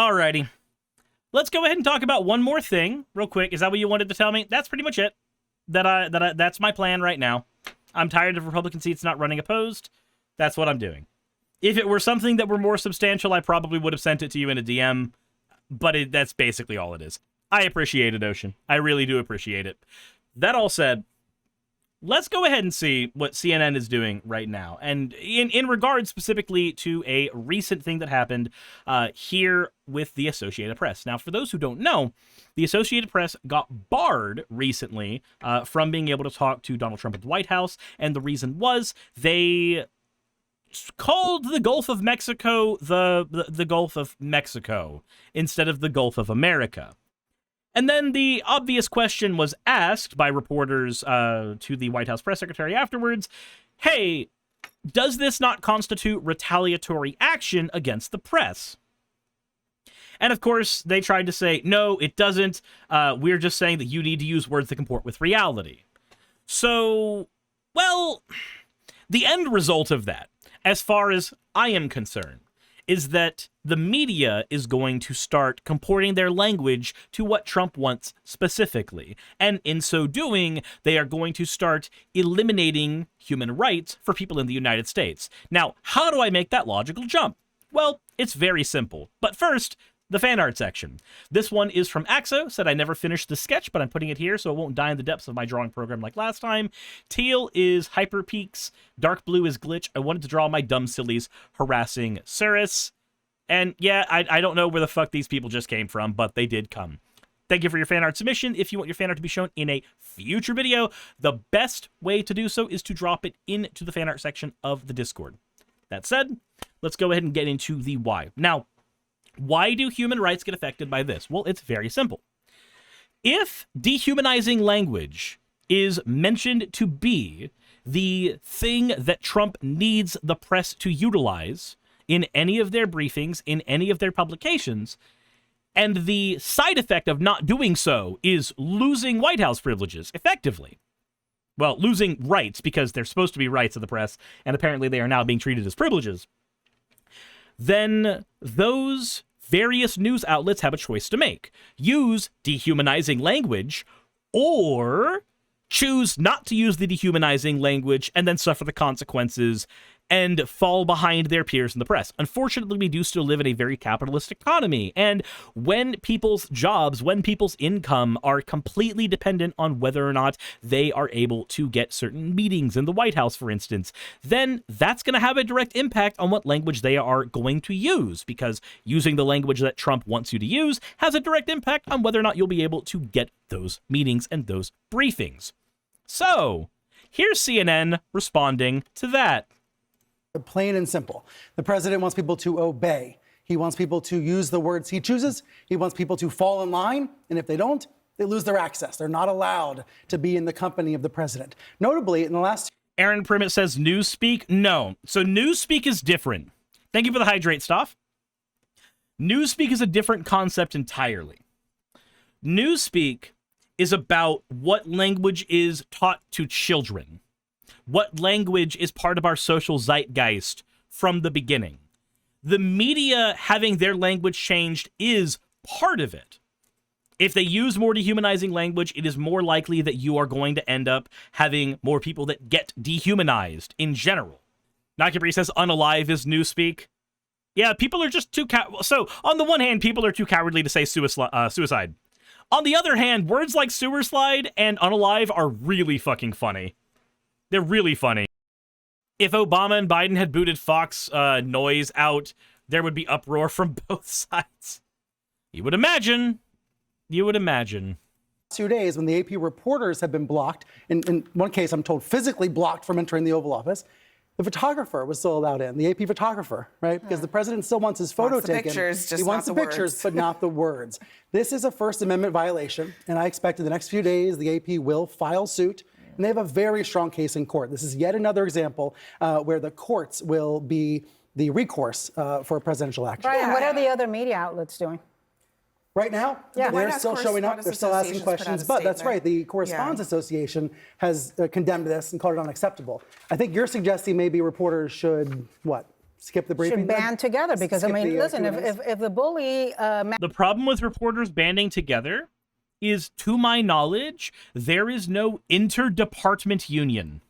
Alrighty. Let's go ahead and talk about one more thing real quick. Is that what you wanted to tell me? That's pretty much it. That's my plan right now. I'm tired of Republican seats not running opposed. That's what I'm doing. If it were something that were more substantial, I probably would have sent it to you in a DM, but that's basically all it is. I appreciate it, Ocean. I really do appreciate it. That all said, let's go ahead and see what CNN is doing right now. And in regard specifically to a recent thing that happened here with the Associated Press. Now, for those who don't know, the Associated Press got barred recently from being able to talk to Donald Trump at the White House. And the reason was they called the Gulf of Mexico the Gulf of Mexico instead of the Gulf of America. And then the obvious question was asked by reporters to the White House press secretary afterwards, hey, does this not constitute retaliatory action against the press? And of course, they tried to say, no, it doesn't. We're just saying that you need to use words that comport with reality. So, well, the end result of that, as far as I am concerned, is that the media is going to start comporting their language to what Trump wants specifically. And in so doing, they are going to start eliminating human rights for people in the United States. Now, how do I make that logical jump? Well, it's very simple. But first, the fan art section. This one is from Axo, said I never finished the sketch, but I'm putting it here so it won't die in the depths of my drawing program like last time. Teal is Hyper Peaks, dark blue is Glitch. I wanted to draw my dumb sillies harassing Suris. And yeah, I don't know where the fuck these people just came from, but they did come. Thank you for your fan art submission. If you want your fan art to be shown in a future video, the best way to do so is to drop it into the fan art section of the Discord. That said, let's go ahead and get into the why. Now, why do human rights get affected by this? Well, it's very simple. If dehumanizing language is mentioned to be the thing that Trump needs the press to utilize in any of their briefings, in any of their publications, and the side effect of not doing so is losing White House privileges, effectively. Well, losing rights, because they're supposed to be rights of the press, and apparently they are now being treated as privileges, then those various news outlets have a choice to make. Use dehumanizing language, or choose not to use the dehumanizing language and then suffer the consequences and fall behind their peers in the press. Unfortunately, we do still live in a very capitalist economy, and when people's jobs, when people's income are completely dependent on whether or not they are able to get certain meetings in the White House, for instance, then that's going to have a direct impact on what language they are going to use, because using the language that Trump wants you to use has a direct impact on whether or not you'll be able to get those meetings and those briefings. So, here's CNN responding to that. Plain and simple. The president wants people to obey. He wants people to use the words he chooses. He wants people to fall in line. And if they don't, they lose their access. They're not allowed to be in the company of the president. Notably, in the last... Aaron Primmett says Newspeak. No. So Newspeak is different. Thank you for the hydrate stuff. Newspeak is a different concept entirely. Newspeak is about what language is taught to children. What language is part of our social zeitgeist from the beginning. The media having their language changed is part of it. If they use more dehumanizing language, it is more likely that you are going to end up having more people that get dehumanized in general. Nakabri says unalive is newspeak. Yeah, people are just too... So, on the one hand, people are too cowardly to say suicide. On the other hand, words like sewer slide and unalive are really fucking funny. They're really funny. If Obama and Biden had booted Fox Noise out, there would be uproar from both sides. You would imagine. You would imagine. 2 days when the AP reporters have been blocked, in one case I'm told physically blocked from entering the Oval Office, the photographer was still allowed in, the AP photographer, right? Because the president still wants his photo taken. Pictures, he wants the pictures, but not the words. This is a First Amendment violation, and I expect in the next few days the AP will file suit. And they have a very strong case in court. This is yet another example where the courts will be the recourse for presidential action. Brian, what are the other media outlets doing? Right now, they're still showing up, they're still asking questions, but that's right, the Correspondents Association has condemned this and called it unacceptable. I think you're suggesting maybe reporters should, what, skip the briefing. Should band together because, I Skip mean, the, listen, Q&As. if the bully The problem with reporters banding together is, to my knowledge, there is no interdepartment union.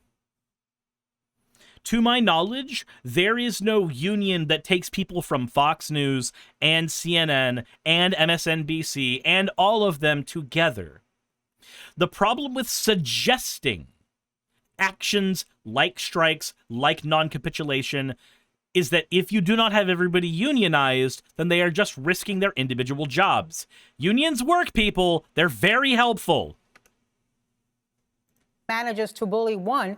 To my knowledge, there is no union that takes people from Fox News and CNN and MSNBC and all of them together. The problem with suggesting actions like strikes, like non-capitulation, is that if you do not have everybody unionized, then they are just risking their individual jobs. Unions work, people. They're very helpful. manages to bully one,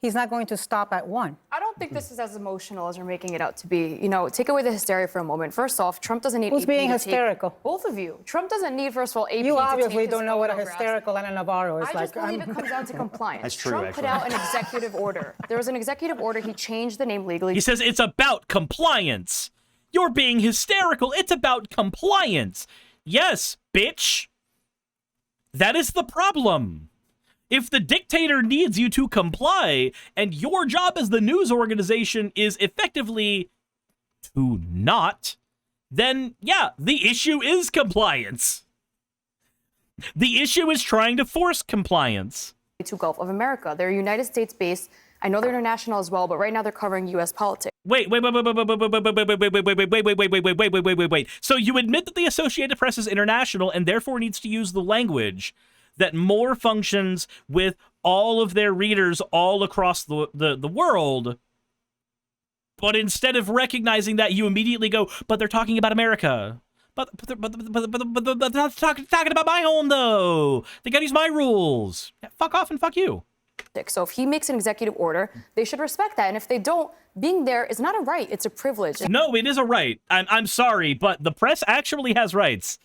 he's not going to stop at one. I don't think this is as emotional as you're making it out to be. You know, take away the hysteria for a moment. First off, Trump doesn't need Who's AP being to hysterical? Take, both of you. Trump doesn't need, first of all, AP You to obviously take his don't know what a photographs. hysterical Ana Navarro is I like. just believe it comes down to compliance. That's true, Trump actually. put out an executive order. There was an executive order. He changed the name legally. He says it's about compliance. You're being hysterical. It's about compliance. Yes, bitch. That is the problem. If the dictator needs you to comply, and your job as the news organization is effectively to not, then yeah, the issue is compliance. The issue is trying to force compliance. to Gulf of America. They're United States based. I know they're international as well, but right now they're covering U.S. politics. Wait. So you admit that the Associated Press is international and therefore needs to use the language that more functions with all of their readers all across the world. But instead of recognizing that, you immediately go, but they're talking about America. But they're not talking about my home, though. They gotta use my rules. Yeah, fuck off and fuck you. So if he makes an executive order, they should respect that. And if they don't, being there is not a right, it's a privilege. No, it is a right. I'm sorry, but the press actually has rights.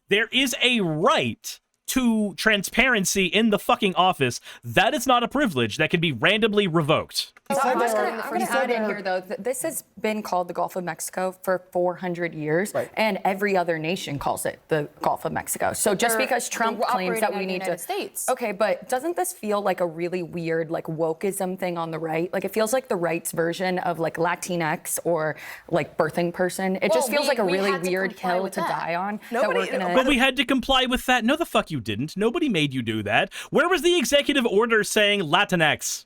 There is a right to transparency in the fucking office. That is not a privilege that can be randomly revoked. I'm just gonna add in here, though, this has been called the Gulf of Mexico for 400 years, Right. and every other nation calls it the Gulf of Mexico. So just They're- because Trump they're claims that operating we in need the to... United States. Okay, but doesn't this feel like a really weird, like, wokeism thing on the right? Like, it feels like the right's version of, like, Latinx or, like, birthing person. It just Well, feels like a we really had to weird comply hill with to that. die on. Nobody- that we're gonna... But we had to comply with that. No, the fuck you didn't. Nobody made you do that. Where was the executive order saying Latinx?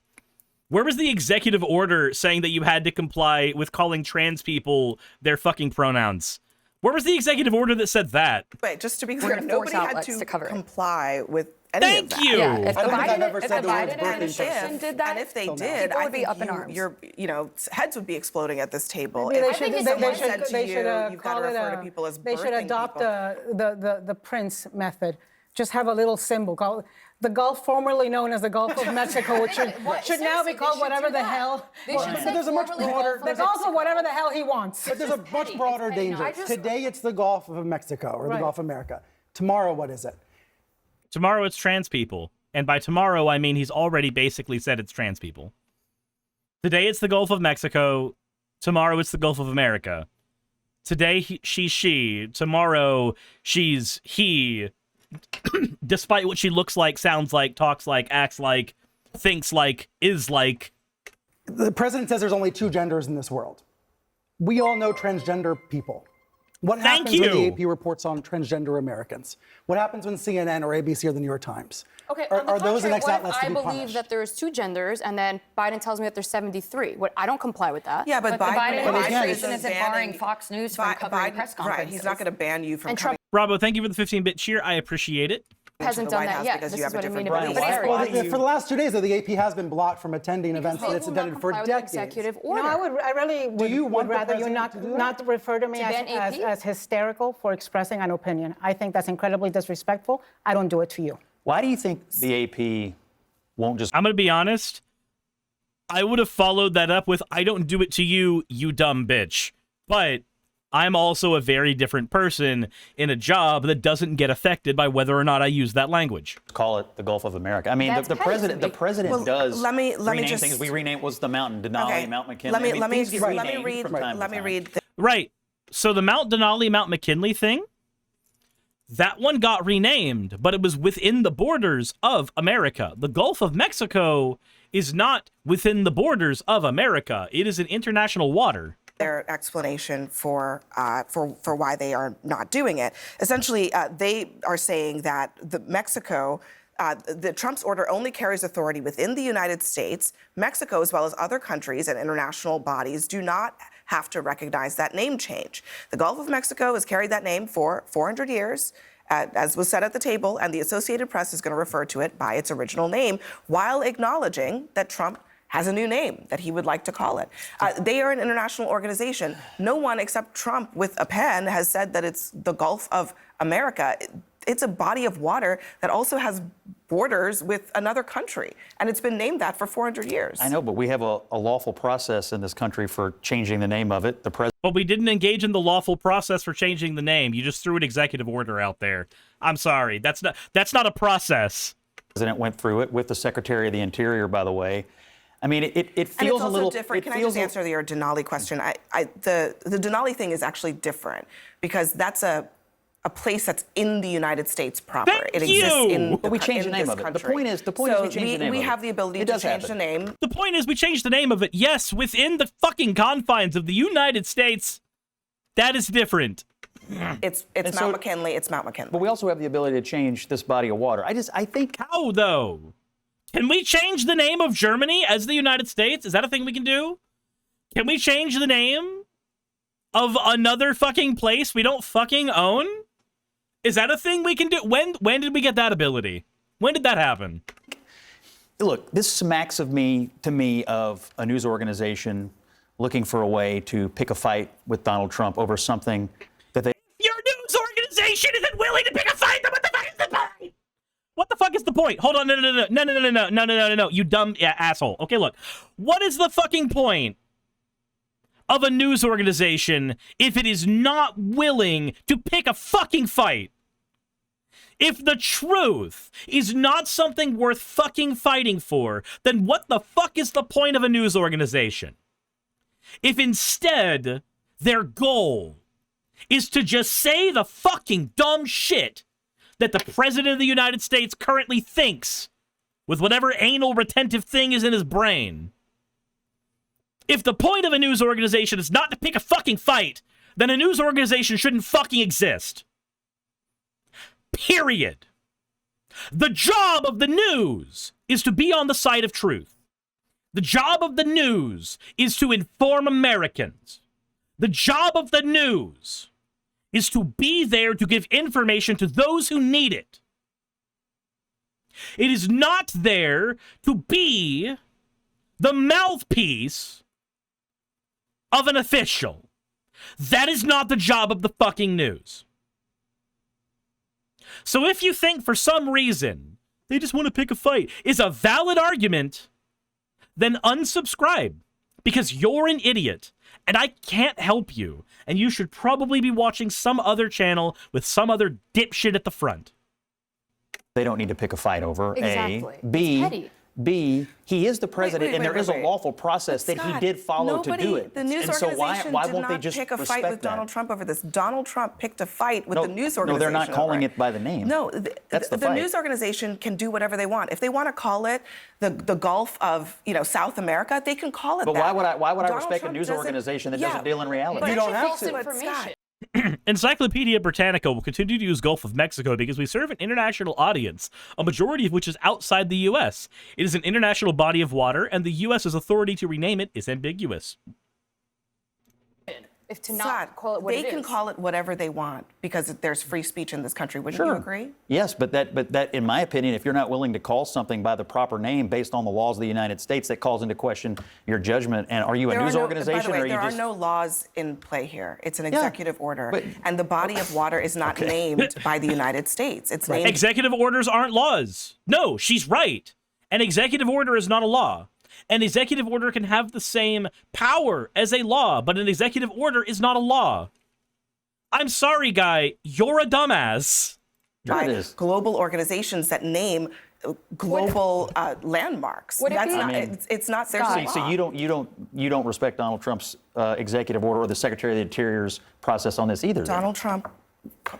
Where was the executive order saying that you had to comply with calling trans people their fucking pronouns? Where was the executive order that said that? Wait, just to be We're clear, gonna force nobody had outlets to to cover it. comply with any Thank of that. you. Yeah, if I the don't think I've Biden, ever if the said the words Biden birthing administration did that, And if they Till now. did, people I would be think up in arms. your heads would be exploding at this table. Maybe If they should, think someone they said to they you, should you've got call to it refer to people as they should birthing adopt people. the Prince method. Just have a little symbol called the Gulf, formerly known as the Gulf of Mexico, which should now Seriously, be called they should whatever do the that. hell. They should But say there's a much formerly broader- Gulf The of Gulf of Mexico. whatever the hell he wants. But there's a much broader danger. I just- Today it's the Gulf of Mexico or the Right. Gulf of America. Tomorrow, what is it? Tomorrow it's trans people. And by tomorrow, I mean he's already basically said it's trans people. Today it's the Gulf of Mexico. Tomorrow it's the Gulf of America. Today she's she. Tomorrow she's he. Despite what she looks like, sounds like, talks like, acts like, thinks like, is like. The president says there's only two genders in this world. We all know transgender people. What Thank happens when the you. AP reports on transgender Americans? What happens when CNN or ABC or the New York Times? Okay, Are, on the are those the contrary, next what if outlets to I be believe punished? that there's two genders, and then Biden tells me that there's 73. What I don't comply with that. Yeah, but The Biden But again, administration it's- isn't barring Fox News from covering press conferences. Right, he's not going to ban you from And coming Trump Bravo, thank you for the 15-bit cheer. I appreciate it. hasn't the done White that House yet. because This you is have a what I mean different about brand. hysteria. Well, for the last 2 days, though, the AP has been blocked from attending events that They it's will not attended for comply with the decades. executive No, order. I really would, you would want the rather you president to do that? not refer to me To ban AP? as hysterical for expressing an opinion. I think that's incredibly disrespectful. I don't do it to you. Why do you think the AP won't just I'm going to be honest. I would have followed that up with, I don't do it to you, you dumb bitch. But I'm also a very different person in a job that doesn't get affected by whether or not I use that language. call it the Gulf of America? I mean, That's the petty to president, me. the president Well, does let me rename just- things. We rename what's the mountain, Denali, Mount McKinley. Let me I mean, let me things get let me renamed read from time to let me time. read. Right. So the Mount Denali, Mount McKinley thing, that one got renamed, but it was within the borders of America. The Gulf of Mexico is not within the borders of America. It is an international water. their explanation for why they are not doing it. Essentially, they are saying that the Trump's order only carries authority within the United States. Mexico, as well as other countries and international bodies, do not have to recognize that name change. The Gulf of Mexico has carried that name for 400 years. As was said at the table, and the Associated Press is going to refer to it by its original name, while acknowledging that Trump has a new name that he would like to call it. They are an international organization. No one except Trump with a pen has said that it's the Gulf of America. It's a body of water that also has borders with another country, and it's been named that for 400 years. I know, but we have a lawful process in this country for changing the name of it. The president. But we didn't engage in the lawful process for changing the name. You just threw an executive order out there. I'm sorry. That's not a process. The president went through it with the Secretary of the Interior, by the way. I mean, it feels and it's a also little different. Can I just answer your Denali question? The Denali thing is actually different because that's a place that's in the United States proper. Thank it exists you! in But we changed the name of it. The point is we changed the name of it. We have the ability It to does change happen. the name. The point is we changed the name of it, yes, within the fucking confines of the United States. That is different. It's And Mount so- McKinley. It's Mount McKinley. But we also have the ability to change this body of water. I think How, though? Can we change the name of Germany as the United States? Is that a thing we can do? Can we change the name of another fucking place we don't fucking own? Is that a thing we can do? When did we get that ability? When did that happen? Look, this smacks to me of a news organization looking for a way to pick a fight with Donald Trump over something that they. Your news organization isn't willing to pick a fight. Then what the fuck is the point? What the fuck is the point? Hold on, no, you dumb asshole. Okay, look, what is the fucking point of a news organization if it is not willing to pick a fucking fight? If the truth is not something worth fucking fighting for, then what the fuck is the point of a news organization? If instead their goal is to just say the fucking dumb shit that the President of the United States currently thinks with whatever anal retentive thing is in his brain. If the point of a news organization is not to pick a fucking fight, then a news organization shouldn't fucking exist. Period. The job of the news is to be on the side of truth. The job of the news is to inform Americans. The job of the news is to be there to give information to those who need it. It is not there to be the mouthpiece of an official. That is not the job of the fucking news. So if you think for some reason they just want to pick a fight is a valid argument, then unsubscribe because you're an idiot and I can't help you. And you should probably be watching some other channel with some other dipshit at the front. They don't need to pick a fight over. Exactly. A. B. It's petty. B. He is the president, wait, and there is a wait. lawful process But that he Scott, did follow to do nobody- it. The news and so organization why did won't not they just pick a respect fight with that? Donald Trump over this. Donald Trump picked a fight with No, the news no, organization. they're not calling over it by the name. No, That's the the fight. news organization can do whatever they want. If they want to call it the Gulf of South America, they can call it But that. why would I Donald respect a Trump news doesn't- organization that Yeah, doesn't deal in reality? It's You don't actually have false to. But information. Scott, Encyclopedia Britannica will continue to use Gulf of Mexico because we serve an international audience, a majority of which is outside the U.S. It is an international body of water, and the U.S.'s authority to rename it is ambiguous. If to not Scott, call it what they it can is. call it whatever they want because there's free speech in this country. Wouldn't you agree? Yes, but that, in my opinion, if you're not willing to call something by the proper name based on the laws of the United States, that calls into question your judgment. And are you a news organization, by the way, or are you there just? are no laws in play here. It's an executive order, but- and the body of water is not named by the United States. It's named. Executive orders aren't laws. No, she's right. An executive order is not a law. An executive order can have the same power as a law, but an executive order is not a law. I'm sorry, guy. You're a dumbass. Sure it by is. global organizations that name global landmarks. Would it That's be- not. I mean, it's not. There's Scott. no So law. you don't respect Donald Trump's executive order or the Secretary of the Interior's process on this either. then? Donald Trump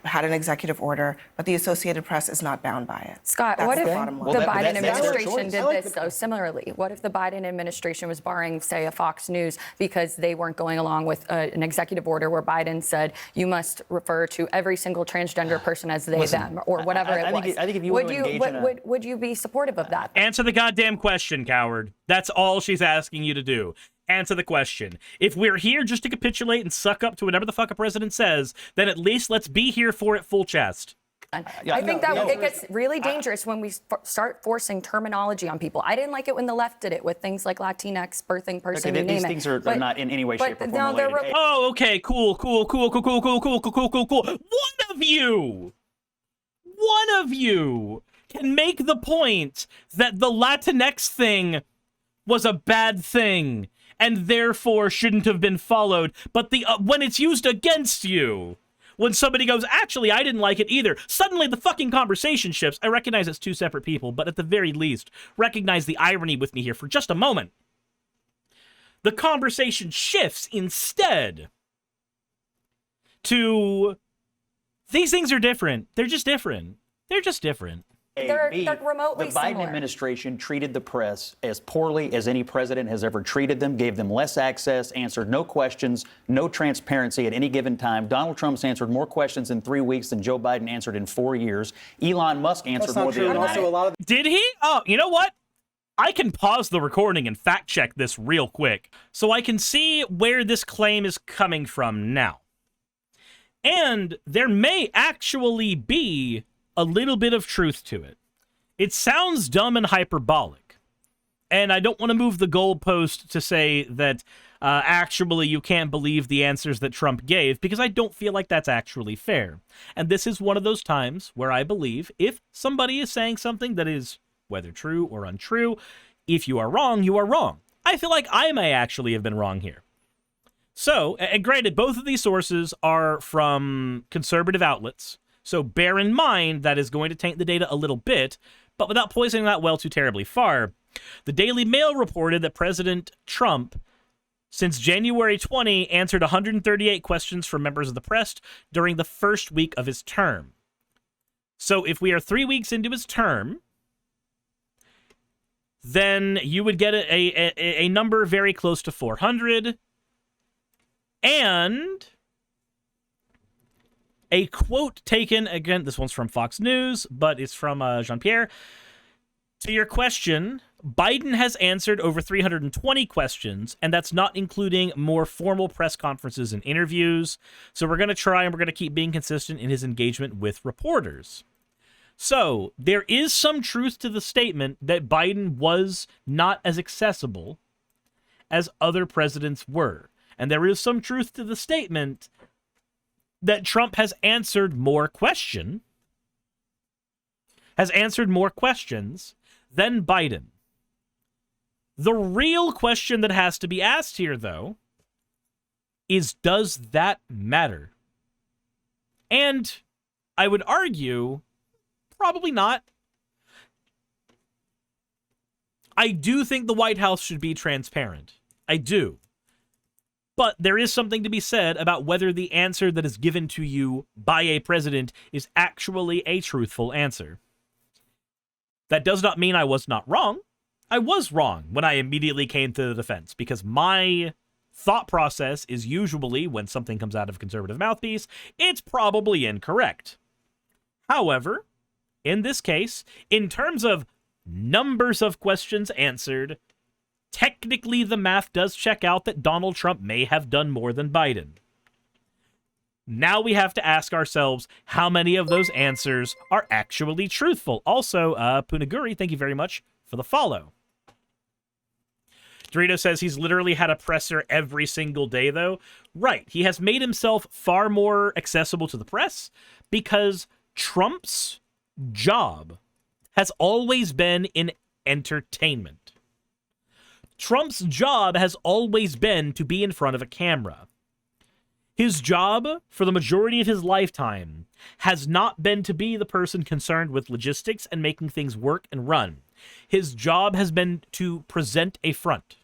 had an executive order, but the Associated Press is not bound by it. Scott, That's what the if bottom line. the Well, Biden that's their administration choice. did I like this, the- though, similarly? What if the Biden administration was barring, say, a Fox News because they weren't going along with an executive order where Biden said you must refer to every single transgender person as they, them, or whatever I it was? think if you would want to you, engage in a- would you be supportive of that? Answer the goddamn question, coward. That's all she's asking you to do. Answer the question. If we're here just to capitulate and suck up to whatever the fuck a president says, then at least let's be here for it full chest. I think that it gets really dangerous when we start forcing terminology on people. I didn't like it when the left did it with things like Latinx, birthing person, Okay, you these name things it. are not in any way, shape, or form they're related. Oh, okay, cool. One of you can make the point that the Latinx thing was a bad thing and therefore shouldn't have been followed. But when it's used against you, when somebody goes, actually, I didn't like it either, suddenly the fucking conversation shifts. I recognize it's two separate people, but at the very least, recognize the irony with me here for just a moment. The conversation shifts instead to these things are different. They're just different. They're just different. They're B, remotely the Biden similar. administration treated the press as poorly as any president has ever treated them, gave them less access, answered no questions, no transparency at any given time. Donald Trump's answered more questions in 3 weeks than Joe Biden answered in 4 years. Elon Musk answered That's more not true. than And also, a lot of Did he? Oh, you know what? I can pause the recording and fact check this real quick so I can see where this claim is coming from now. And there may actually be a little bit of truth to it. It sounds dumb and hyperbolic. And I don't want to move the goalpost to say that actually you can't believe the answers that Trump gave, because I don't feel like that's actually fair. And this is one of those times where I believe if somebody is saying something that is, whether true or untrue, if you are wrong, you are wrong. I feel like I may actually have been wrong here. So, and granted, both of these sources are from conservative outlets, so bear in mind that is going to taint the data a little bit, but without poisoning that well too terribly far. The Daily Mail reported that President Trump, since January 20, answered 138 questions from members of the press during the first week of his term. So if we are 3 weeks into his term, then you would get a number very close to 400, and a quote taken, again, this one's from Fox News, but it's from Jean-Pierre. To your question, Biden has answered over 320 questions, and that's not including more formal press conferences and interviews. So we're going to try and we're going to keep being consistent in his engagement with reporters. So there is some truth to the statement that Biden was not as accessible as other presidents were. And there is some truth to the statement that Trump has answered more questions than Biden. The real question that has to be asked here, though, is does that matter? And I would argue, probably not. I do think the White House should be transparent. I do. But there is something to be said about whether the answer that is given to you by a president is actually a truthful answer. That does not mean I was not wrong. I was wrong when I immediately came to the defense, because my thought process is usually, when something comes out of a conservative mouthpiece, it's probably incorrect. However, in this case, in terms of numbers of questions answered, technically the math does check out that Donald Trump may have done more than Biden. Now we have to ask ourselves how many of those answers are actually truthful. Also, Punaguri, thank you very much for the follow. Dorito says he's literally had a presser every single day, though. Right, he has made himself far more accessible to the press because Trump's job has always been in entertainment. Trump's job has always been to be in front of a camera. His job, for the majority of his lifetime, has not been to be the person concerned with logistics and making things work and run. His job has been to present a front.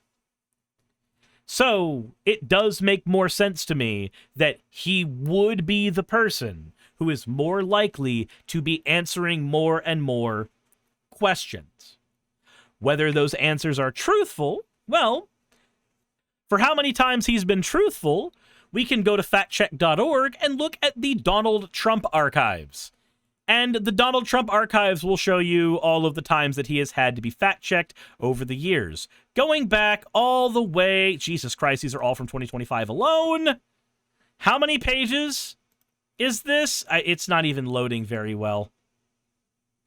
So, it does make more sense to me that he would be the person who is more likely to be answering more and more questions. Whether those answers are truthful, well, for how many times he's been truthful, we can go to factcheck.org and look at the Donald Trump archives. And the Donald Trump archives will show you all of the times that he has had to be fact-checked over the years. Going back all the way, Jesus Christ, these are all from 2025 alone. How many pages is this? It's not even loading very well.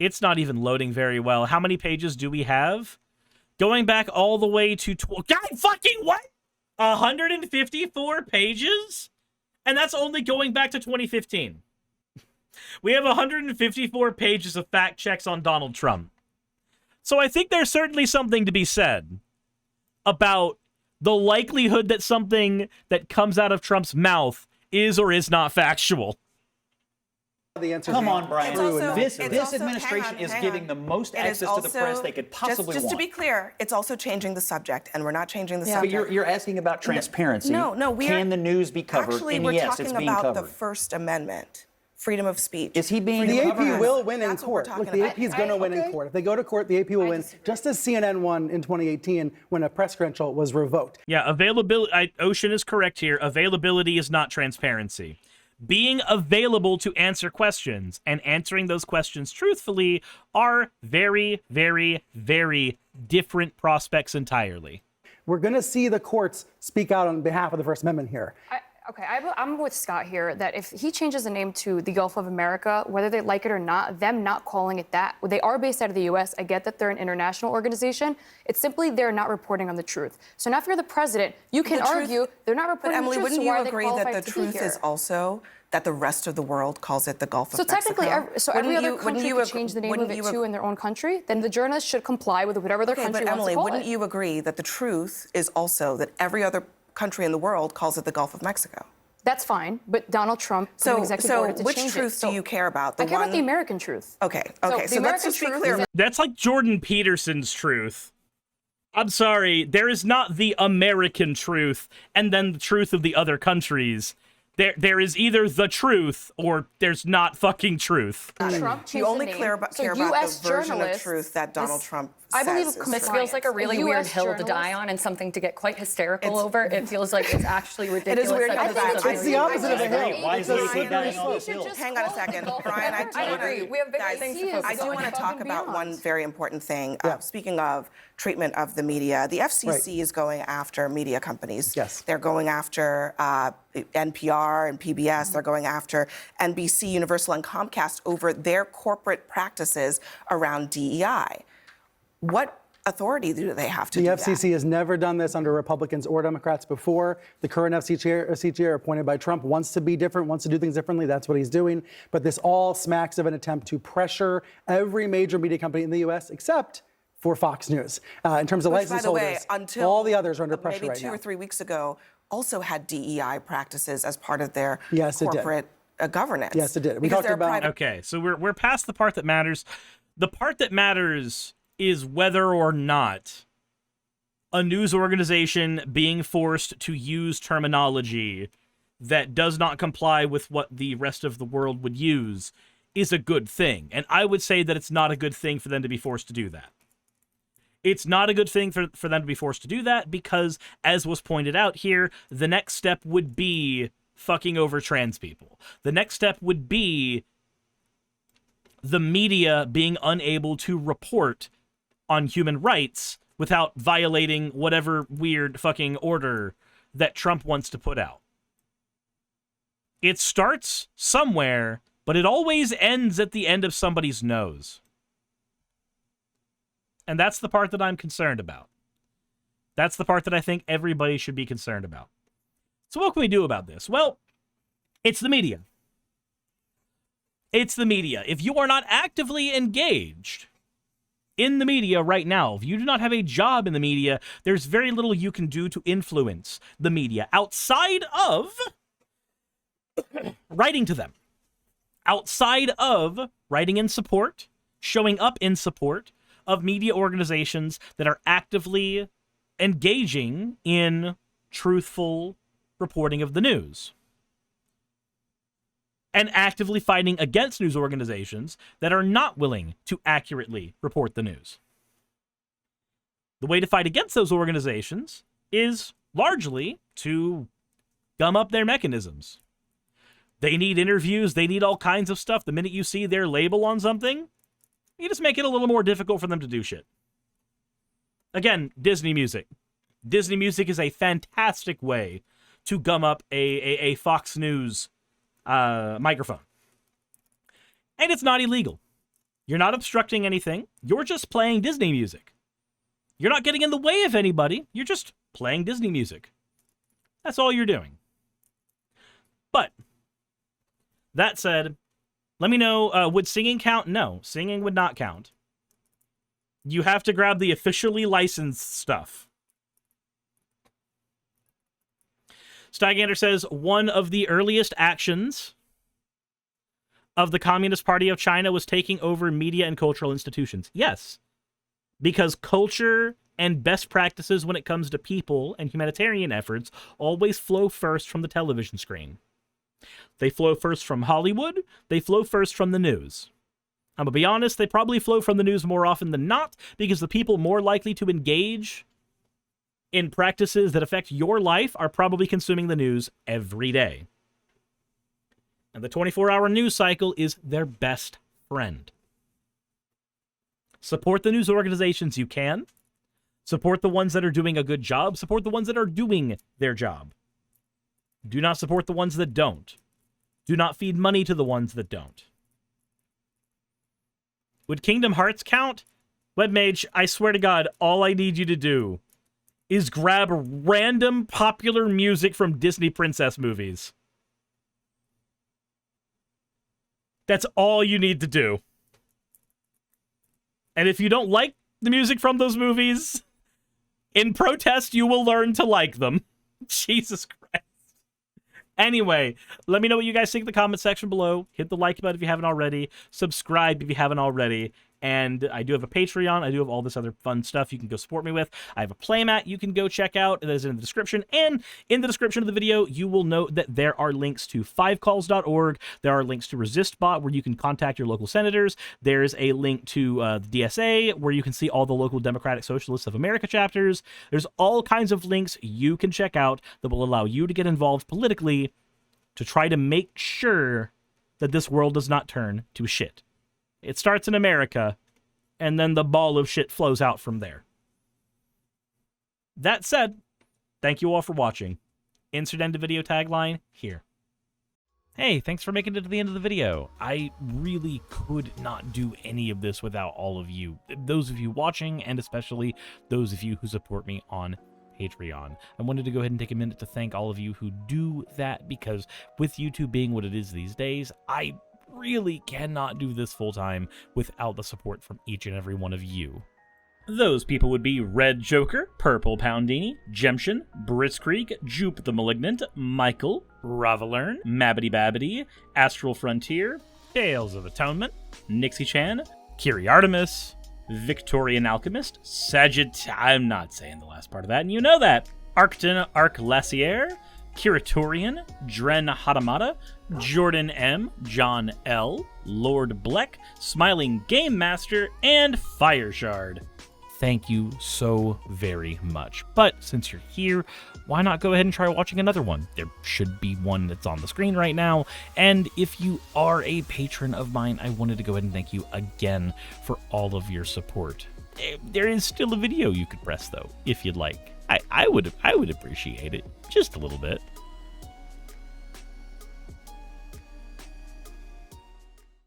It's not even loading very well. How many pages do we have? Going back all the way to... God fucking what? 154 pages? And that's only going back to 2015. We have 154 pages of fact checks on Donald Trump. So I think there's certainly something to be said about the likelihood that something that comes out of Trump's mouth is or is not factual. The answer Come on, Brian. This hang administration on, is hang giving on. the most It is access to the press also- they could possibly just want. to be clear, it's also changing the subject, and we're not changing the But subject. you're asking about transparency. No, we Can are, the news be covered? Actually, And we're yes, talking it's being about covered. the First Amendment, freedom of speech. Is he being The covered? AP will win in That's what we're court. Look, talking the about. AP is going to win in court. If they go to court, the AP will win, just as CNN won in 2018 when a press credential was revoked. Yeah, availability. Ocean is correct here. Availability is not transparency. Being available to answer questions and answering those questions truthfully are very, very, very different prospects entirely. We're going to see the courts speak out on behalf of the First Amendment here. I'm with Scott here that if he changes the name to the Gulf of America, whether they like it or not, them not calling it that, they are based out of the U.S. I get that they're an international organization. It's simply they're not reporting on the truth. So now if you're the president, you can argue they're not But reporting Emily, the truth, wouldn't so you why are they agree that qualified the to be truth here? is also that the rest of the world calls it the Gulf of So Mexico? technically, every other country could ag- change the name of wouldn't it you too in their own country, then the journalists should comply with whatever their Okay, country but wants Emily, to call wouldn't it. you agree that the truth is also that every other country in the world calls it the Gulf of Mexico? That's fine, but Donald Trump put an executive order to which change truth it. do you care about? I care about the American truth. Okay, the so let's American just be truth clear. is That's like Jordan Peterson's truth. I'm sorry, there is not the American truth and then the truth of the other countries. There is either the truth or there's not fucking truth. Trump You only care about the version of truth that Donald Trump says is This true. feels like a really weird US hill to die journalist- on and something to get quite hysterical over. It feels like it's actually ridiculous. weird that how this to is die. a It's the really- opposite of a hill. Why is It's a he dying on slippery this slope. hill? Hang on a second, Brian. I agree. We have bigger guys, things to He is focus I do on. want to talk about beyond. one very important thing. Speaking of treatment of the media, the FCC is going after media companies. Yes. They're going after NPR and PBS. They're going after NBC, Universal, and Comcast over their corporate practices around DEI. What authority do they have to The do FCC has never done this under Republicans or Democrats before. The current FCC chair appointed by Trump wants to be different, wants to do things differently. That's what he's doing. But this all smacks of an attempt to pressure every major media company in the U.S. except for Fox News. In terms of Which, by license the way, holders, until all the others are under pressure maybe right 2 now. or 3 weeks ago, also had DEI practices as part of their Yes, it did. corporate governance. Yes, it did. We Because talked they're a about- private- Okay, so we're past the part that matters. The part that matters is whether or not a news organization being forced to use terminology that does not comply with what the rest of the world would use is a good thing. And I would say that it's not a good thing for them to be forced to do that. It's not a good thing for them to be forced to do that because, as was pointed out here, the next step would be fucking over trans people. The next step would be the media being unable to report on human rights without violating whatever weird fucking order that Trump wants to put out. It starts somewhere, but it always ends at the end of somebody's nose. And that's the part that I'm concerned about. That's the part that I think everybody should be concerned about. So what can we do about this? Well, it's the media. It's the media. If you are not actively engaged in the media right now, if you do not have a job in the media, there's very little you can do to influence the media outside of writing to them. Outside of writing in support, showing up in support of media organizations that are actively engaging in truthful reporting of the news. and actively fighting against news organizations that are not willing to accurately report the news. The way to fight against those organizations is largely to gum up their mechanisms. They need interviews, they need all kinds of stuff. The minute you see their label on something, you just make it a little more difficult for them to do shit. Again, Disney music. Disney music is a fantastic way to gum up a Fox News microphone. And it's not illegal. You're not obstructing anything. You're just playing Disney music. You're not getting in the way of anybody. You're just playing Disney music. That's all you're doing. But, that said, let me know, would singing count? No, singing would not count. You have to grab the officially licensed stuff. Steigander says, one of the earliest actions of the Communist Party of China was taking over media and cultural institutions. Yes, because culture and best practices when it comes to people and humanitarian efforts always flow first from the television screen. They flow first from Hollywood. They flow first from the news. I'm going to be honest, they probably flow from the news more often than not, because the people more likely to engage in practices that affect your life are probably consuming the news every day. And the 24-hour news cycle is their best friend. Support the news organizations you can. Support the ones that are doing a good job. Support the ones that are doing their job. Do not support the ones that don't. Do not feed money to the ones that don't. Would Kingdom Hearts count? Webmage, I swear to God, all I need you to do is grab random popular music from Disney princess movies. That's all you need to do. And if you don't like the music from those movies, in protest, you will learn to like them. Jesus Christ. Anyway, let me know what you guys think in the comment section below. Hit the like button if you haven't already. Subscribe if you haven't already. And I do have a Patreon. I do have all this other fun stuff you can go support me with. I have a playmat you can go check out. That is in the description. And in the description of the video, you will note that there are links to 5calls.org. There are links to ResistBot, where you can contact your local senators. There's a link to the DSA, where you can see all the local Democratic Socialists of America chapters. There's all kinds of links you can check out that will allow you to get involved politically to try to make sure that this world does not turn to shit. It starts in America, and then the ball of shit flows out from there. That said, thank you all for watching. Insert end of video tagline here. Hey, thanks for making it to the end of the video. I really could not do any of this without all of you. Those of you watching, and especially those of you who support me on Patreon. I wanted to go ahead and take a minute to thank all of you who do that, because with YouTube being what it is these days, I really cannot do this full-time without the support from each and every one of you. Those people would be Red Joker, Purple Poundini, Jemshin, Britzkrieg, Jupe the Malignant, Michael, Ravalern, Mabbity Babbity, Astral Frontier, Tales of Atonement, Nixie Chan, Kiri Artemis, Victorian Alchemist, I'm not saying the last part of that, and you know that, Arcton Arclacier, Kiratorian, Dren Hadamata, Jordan M, John L, Lord Bleck, Smiling Game Master, and Fireshard. Thank you so very much. But since you're here, why not go ahead and try watching another one? There should be one that's on the screen right now. And if you are a patron of mine, I wanted to go ahead and thank you again for all of your support. There is still a video you could press, though, if you'd like. I would appreciate it just a little bit.